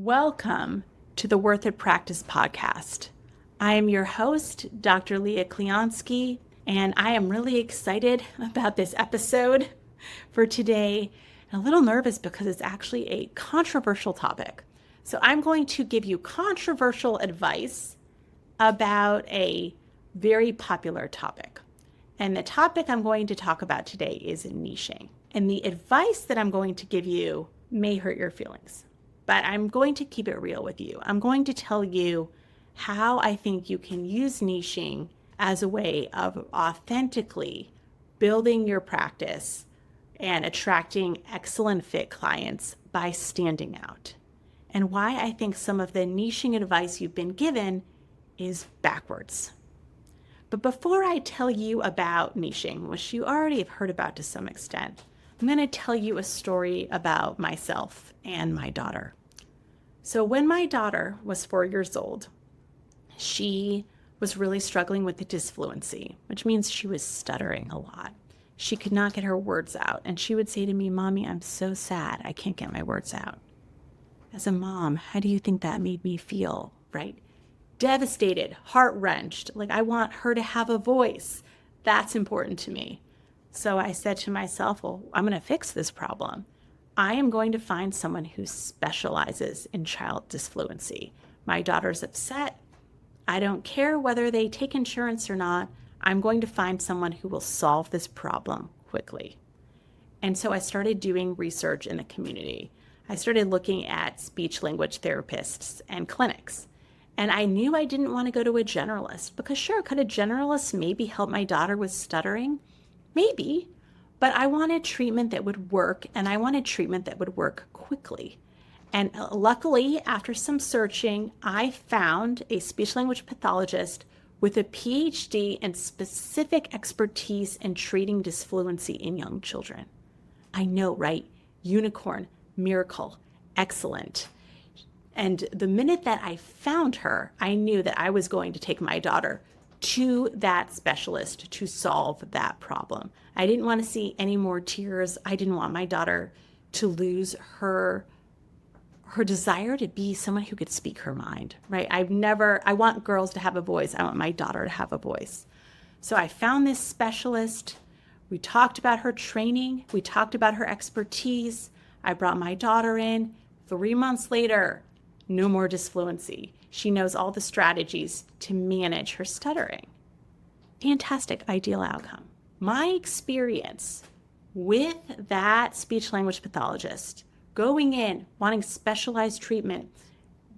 Welcome to the Worth It Practice podcast. I am your host, Dr. Leah Kleonsky, and I am really excited about this episode for today. I'm a little nervous because it's actually a controversial topic. So I'm going to give you controversial advice about a very popular topic. And the topic I'm going to talk about today is niching. And the advice that I'm going to give you may hurt your feelings, but I'm going to keep it real with you. I'm going to tell you how I think you can use niching as a way of authentically building your practice and attracting excellent fit clients by standing out, and why I think some of the niching advice you've been given is backwards. But before I tell you about niching, which you already have heard about to some extent, I'm going to tell you a story about myself and my daughter. So when my daughter was 4 years old, she was really struggling with the disfluency, which means she was stuttering a lot. She could not get her words out. And she would say to me, "Mommy, I'm so sad. I can't get my words out." As a mom, how do you think that made me feel, right? Devastated, heart-wrenched, like I want her to have a voice. That's important to me. So I said to myself, well, I'm going to fix this problem. I am going to find someone who specializes in child disfluency. My daughter's upset. I don't care whether they take insurance or not. I'm going to find someone who will solve this problem quickly. And so I started doing research in the community. I started looking at speech language therapists and clinics. And I knew I didn't want to go to a generalist because sure, could a generalist maybe help my daughter with stuttering? Maybe, but I wanted treatment that would work, and I wanted treatment that would work quickly. And luckily, after some searching, I found a speech language pathologist with a PhD and specific expertise in treating disfluency in young children. I know, right? Unicorn, miracle, excellent. And the minute that I found her, I knew that I was going to take my daughter to that specialist to solve that problem. I didn't want to see any more tears. I didn't want my daughter to lose her desire to be someone who could speak her mind, right? I want girls to have a voice. I want my daughter to have a voice. So I found this specialist. We talked about her training. We talked about her expertise. I brought my daughter in. 3 months later, no more disfluency. She knows all the strategies to manage her stuttering. Fantastic, ideal outcome. My experience with that speech language pathologist, going in, wanting specialized treatment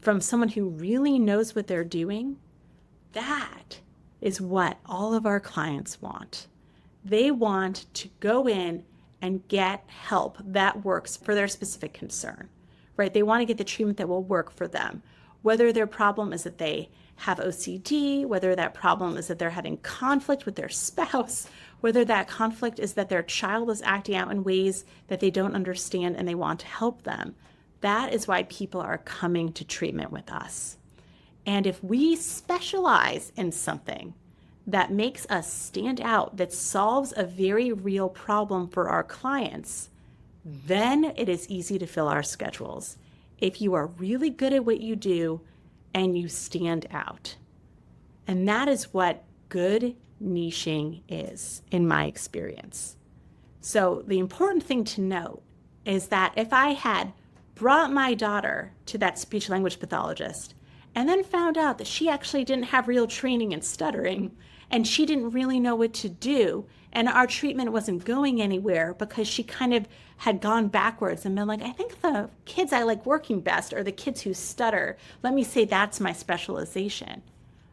from someone who really knows what they're doing, that is what all of our clients want. They want to go in and get help that works for their specific concern, right? They want to get the treatment that will work for them. Whether their problem is that they have OCD, whether that problem is that they're having conflict with their spouse, whether that conflict is that their child is acting out in ways that they don't understand and they want to help them. That is why people are coming to treatment with us. And if we specialize in something that makes us stand out, that solves a very real problem for our clients, then it is easy to fill our schedules. If you are really good at what you do and you stand out. And that is what good niching is, in my experience. So the important thing to note is that if I had brought my daughter to that speech language pathologist and then found out that she actually didn't have real training in stuttering and she didn't really know what to do, and our treatment wasn't going anywhere because she kind of had gone backwards and been like, I think the kids I like working best are the kids who stutter. Let me say that's my specialization.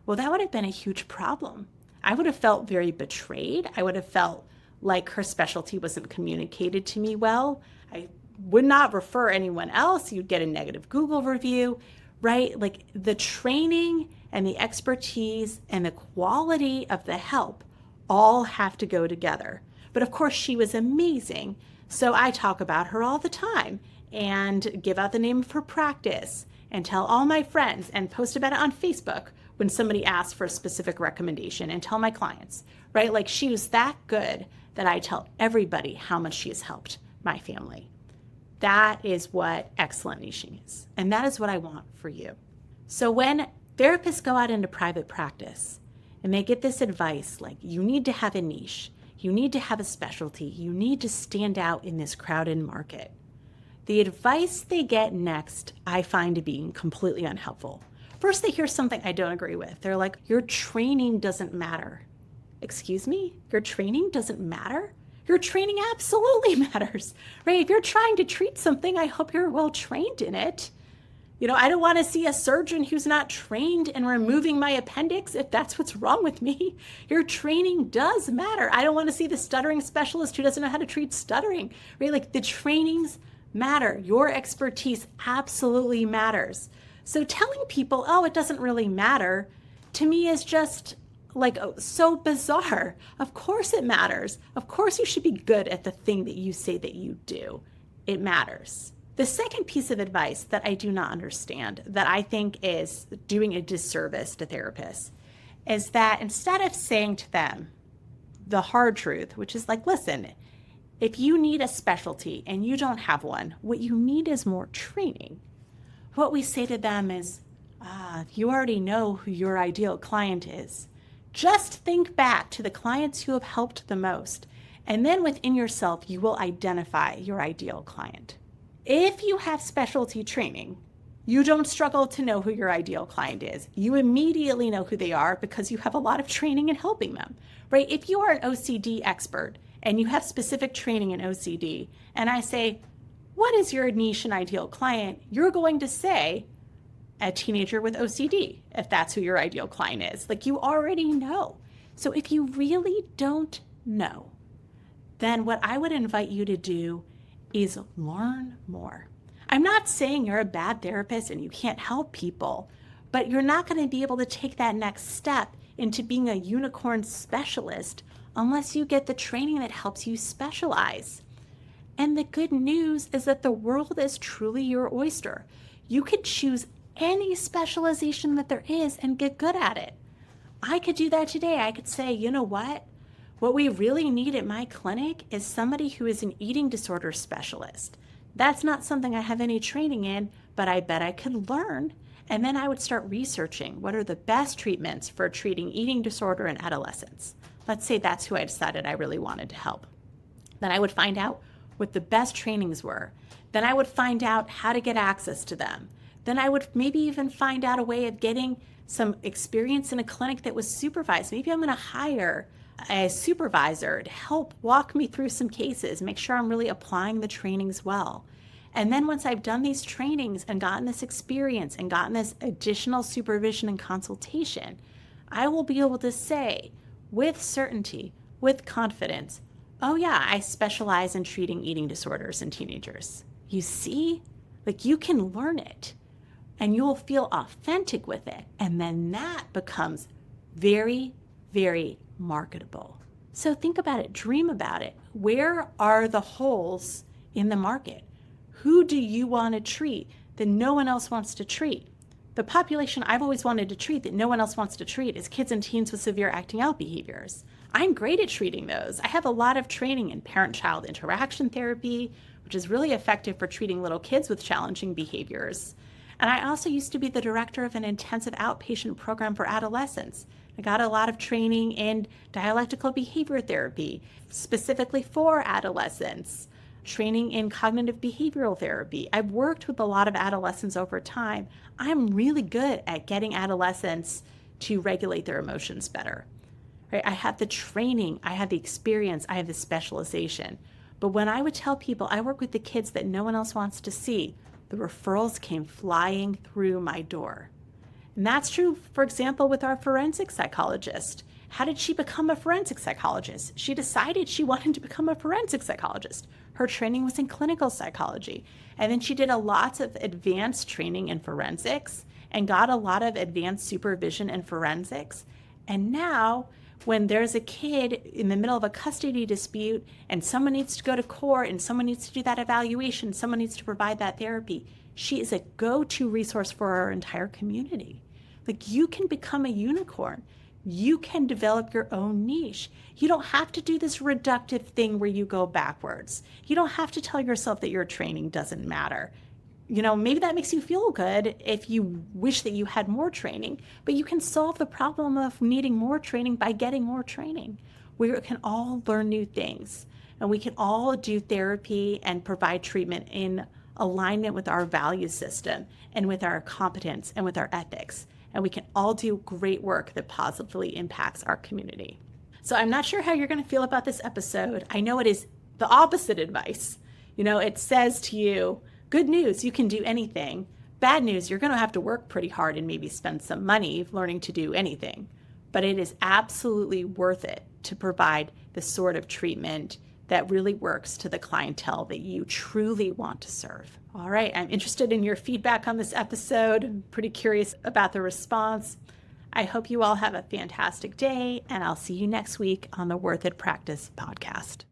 Well, that would have been a huge problem. I would have felt very betrayed. I would have felt like her specialty wasn't communicated to me well. I would not refer anyone else. You'd get a negative Google review, right? Like the training and the expertise and the quality of the help all have to go together. But of course, she was amazing. So I talk about her all the time and give out the name of her practice and tell all my friends and post about it on Facebook when somebody asks for a specific recommendation and tell my clients, right? Like she was that good that I tell everybody how much she has helped my family. That is what excellent niching is. And that is what I want for you. So when therapists go out into private practice and they get this advice, like you need to have a niche, you need to have a specialty, you need to stand out in this crowded market, the advice they get next, I find to be completely unhelpful. First, they hear something I don't agree with. They're like, your training doesn't matter. Excuse me? Your training doesn't matter? Your training absolutely matters, right? If you're trying to treat something, I hope you're well trained in it. I don't want to see a surgeon who's not trained in removing my appendix if that's what's wrong with me. Your training does matter. I don't want to see the stuttering specialist who doesn't know how to treat stuttering, right? Like the trainings matter. Your expertise absolutely matters. So telling people, oh, it doesn't really matter, to me is just like so bizarre. Of course it matters. Of course you should be good at the thing that you say that you do. It matters. The second piece of advice that I do not understand, that I think is doing a disservice to therapists, is that instead of saying to them the hard truth, which is like, listen, if you need a specialty and you don't have one, what you need is more training. What we say to them is, you already know who your ideal client is. Just think back to the clients who have helped the most, and then within yourself, you will identify your ideal client. If you have specialty training, you don't struggle to know who your ideal client is. You immediately know who they are because you have a lot of training in helping them, right? If you are an OCD expert and you have specific training in OCD, and I say, what is your niche and ideal client? You're going to say a teenager with OCD, if that's who your ideal client is. Like you already know. So if you really don't know, then what I would invite you to do is learn more. I'm not saying you're a bad therapist and you can't help people, but you're not going to be able to take that next step into being a unicorn specialist unless you get the training that helps you specialize. And the good news is that the world is truly your oyster. You could choose any specialization that there is and get good at it. I could do that today. I could say, you know what? What we really need at my clinic is somebody who is an eating disorder specialist. That's not something I have any training in, but I bet I could learn. And then I would start researching what are the best treatments for treating eating disorder in adolescents. Let's say that's who I decided I really wanted to help. Then I would find out what the best trainings were. Then I would find out how to get access to them. Then I would maybe even find out a way of getting some experience in a clinic that was supervised. Maybe I'm going to hire a supervisor to help walk me through some cases, make sure I'm really applying the trainings well. And then once I've done these trainings and gotten this experience and gotten this additional supervision and consultation, I will be able to say with certainty, with confidence, oh yeah, I specialize in treating eating disorders in teenagers. You see, like you can learn it and you will feel authentic with it. And then that becomes very, very marketable. So think about it, dream about it. Where are the holes in the market? Who do you want to treat that no one else wants to treat? The population I've always wanted to treat that no one else wants to treat is kids and teens with severe acting out behaviors. I'm great at treating those. I have a lot of training in parent-child interaction therapy, which is really effective for treating little kids with challenging behaviors. And I also used to be the director of an intensive outpatient program for adolescents. I got a lot of training in dialectical behavior therapy, specifically for adolescents, training in cognitive behavioral therapy. I've worked with a lot of adolescents over time. I'm really good at getting adolescents to regulate their emotions better. Right? I have the training, I have the experience, I have the specialization. But when I would tell people I work with the kids that no one else wants to see, the referrals came flying through my door. And that's true, for example, with our forensic psychologist. How did she become a forensic psychologist? She decided she wanted to become a forensic psychologist. Her training was in clinical psychology. And then she did a lot of advanced training in forensics and got a lot of advanced supervision in forensics. And now, when there's a kid in the middle of a custody dispute and someone needs to go to court and someone needs to do that evaluation, someone needs to provide that therapy, she is a go-to resource for our entire community. Like, you can become a unicorn. You can develop your own niche. You don't have to do this reductive thing where you go backwards. You don't have to tell yourself that your training doesn't matter. Maybe that makes you feel good if you wish that you had more training, but you can solve the problem of needing more training by getting more training. We can all learn new things, and we can all do therapy and provide treatment in alignment with our value system and with our competence and with our ethics. And we can all do great work that positively impacts our community. So I'm not sure how you're going to feel about this episode. I know it is the opposite advice. It says to you, good news, you can do anything. Bad news, you're going to have to work pretty hard and maybe spend some money learning to do anything. But it is absolutely worth it to provide the sort of treatment that really works to the clientele that you truly want to serve. All right, I'm interested in your feedback on this episode. I'm pretty curious about the response. I hope you all have a fantastic day, and I'll see you next week on the Worth It Practice podcast.